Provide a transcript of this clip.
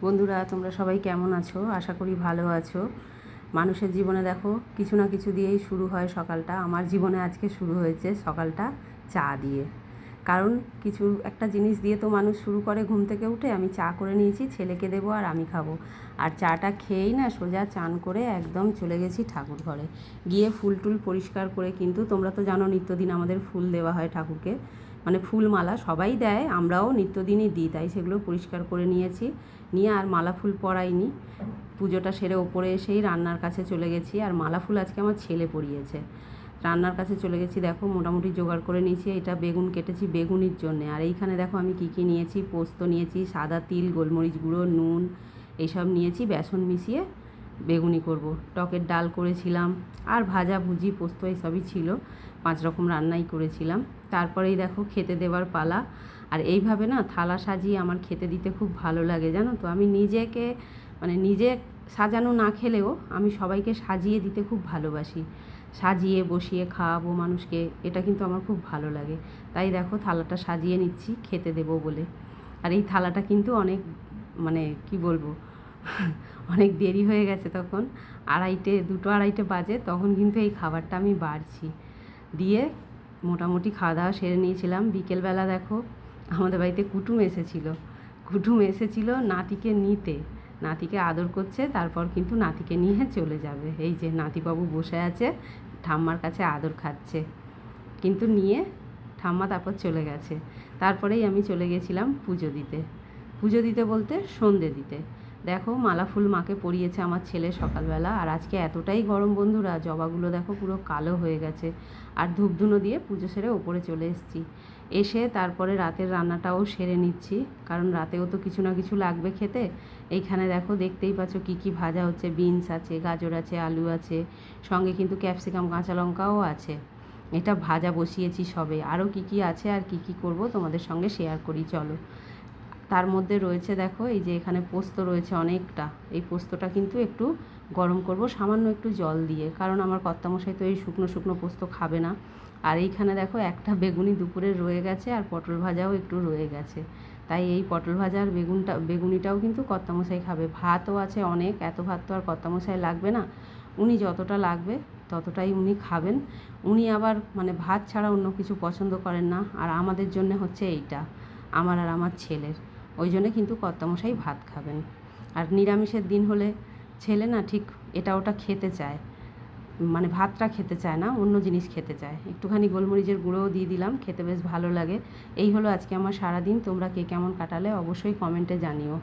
বন্ধুরা, তোমরা সবাই কেমন আছো? আশা করি ভালো আছো। মানুষের জীবনে দেখো কিছু না কিছু দিয়েই শুরু হয় সকালটা। আমার জীবনে আজকে শুরু হয়েছে সকালটা চা দিয়ে। কারণ কিছু একটা জিনিস দিয়ে তো মানুষ শুরু করে ঘুম থেকে উঠে। আমি চা করে নিয়েছি, ছেলেকে দেবো আর আমি খাবো। আর চাটা খেয়েই না সোজা চান করে একদম চলে গেছি ঠাকুর ঘরে। গিয়ে ফুল টুল পরিষ্কার করে, কিন্তু তোমরা তো জানো নিত্যদিন আমাদের ফুল দেওয়া হয় ঠাকুরকে, মানে ফুলমালা সবাই দেয়, আমরাও নিত্যদিনই দিই, তাই সেগুলো পরিষ্কার করে নিয়েছি। নিয়ে আর মালা ফুল পরাইনি। পুজোটা সেরে ওপরে এসেই রান্নার কাছে চলে গেছি। আর মালা ফুল আজকে আমার ছেলে পরিয়েছে। রান্নার কাছে চলে গেছি। দেখো মোটামুটি জোগাড় করে নিয়েছি। এটা বেগুন কেটেছি বেগুনির জন্যে। আর এইখানে দেখো আমি কী কী নিয়েছি। পোস্ত নিয়েছি, সাদা তিল, গোলমরিচ গুঁড়ো, নুন, এইসব নিয়েছি। বেসন মিশিয়ে বেগুনি করব। টকের ডাল করেছিলাম, আর ভাজা ভুজি পোস্ত এইসবই ছিল। 5 রকম রান্নাই করেছিলাম। তারপরেই দেখো খেতে দেওয়ার পালা। আর এইভাবে না থালা সাজিয়ে আমার খেতে দিতে খুব ভালো লাগে, জানো তো। আমি নিজেকে মানে নিজে সাজানো না খেলেও আমি সবাইকে সাজিয়ে দিতে খুব ভালোবাসি। সাজিয়ে বসিয়ে খাওয়াবো মানুষকে, এটা কিন্তু আমার খুব ভালো লাগে। তাই দেখো থালাটা সাজিয়ে নিচ্ছি খেতে দেবো বলে। আর এই থালাটা কিন্তু অনেক, মানে কি বলবো, অনেক দেরি হয়ে গেছে। তখন 2-2:30 বাজে। তখন কিন্তু এই খাবারটা আমি বাড়ছি দিয়ে মোটামুটি খাওয়া দাওয়া সেরে নিয়েছিলাম। বিকেলবেলা দেখো আমাদের বাড়িতে কুটুম এসেছিল নাতিকে নিতে। নাতিকে আদর করছে, তারপর কিন্তু নাতিকে নিয়ে চলে যাবে। এই যে নাতিবাবু বসে আছে, ঠাম্মার কাছে আদর খাচ্ছে, কিন্তু নিয়ে ঠাম্মা তারপর চলে গেছে। তারপরেই আমি চলে গেছিলাম পুজো দিতে বলতে সন্ধে দিতে। দেখো মালা ফুল মাকে পরিয়েছে আমার ছেলে সকালবেলা। আর আজকে এতটাই গরম বন্ধুরা, জবাগুলো দেখো পুরো কালো হয়ে গেছে। আর ধূপধুনো দিয়ে পুজো সেরে ওপরে চলে এসেছি। এসে তারপরে রাতের রান্নাটাও সেরে নিচ্ছি, কারণ রাতেও তো কিছু না কিছু লাগবে খেতে। এইখানে দেখো দেখতেই পাচ্ছ কী কী ভাজা হচ্ছে। বিনস আছে, গাজর আছে, আলু আছে, সঙ্গে কিন্তু ক্যাপসিকাম, কাঁচা লঙ্কাও আছে। এটা ভাজা বসিয়েছি সবে। আরও কী কী আছে আর কী কী করব তোমাদের সঙ্গে শেয়ার করি চলো। তার মধ্যে রয়েছে দেখো এই যে এখানে পোস্ত রয়েছে অনেকটা। এই পোস্তটা কিন্তু একটু গরম করব সামান্য একটু জল দিয়ে, কারণ আমার কর্তামশাই তো এই শুকনো শুকনো পোস্ত খাবে না। আর এইখানে দেখো একটা বেগুনি দুপুরে রয়ে গেছে, আর পটল ভাজাও একটু রয়ে গেছে। তাই এই পটল ভাজা আর বেগুনিটাও কিন্তু কর্তামশাই খাবে। ভাতও আছে অনেক, এত ভাত তো আর কর্তামশাই লাগবে না। উনি যতটা লাগবে ততটাই উনি খাবেন। উনি আবার মানে ভাত ছাড়া অন্য কিছু পছন্দ করেন না। আর আমাদের জন্য হচ্ছে এইটা, আমার আর আমার ছেলের। ওই জন্যে কিন্তু কর্তামশাই ভাত খাবেন। আর নিরামিষের দিন হলে ছেলে না ঠিক এটা ওটা খেতে চায়, মানে ভাতটা খেতে চায় না, অন্য জিনিস খেতে চায়। একটুখানি গোলমরিচের গুঁড়োও দিয়ে দিলাম, খেতে বেশ ভালো লাগে। এই হলো আজকে আমার সারাদিন। তোমরা কে কেমন কাটালে অবশ্যই কমেন্টে জানিও।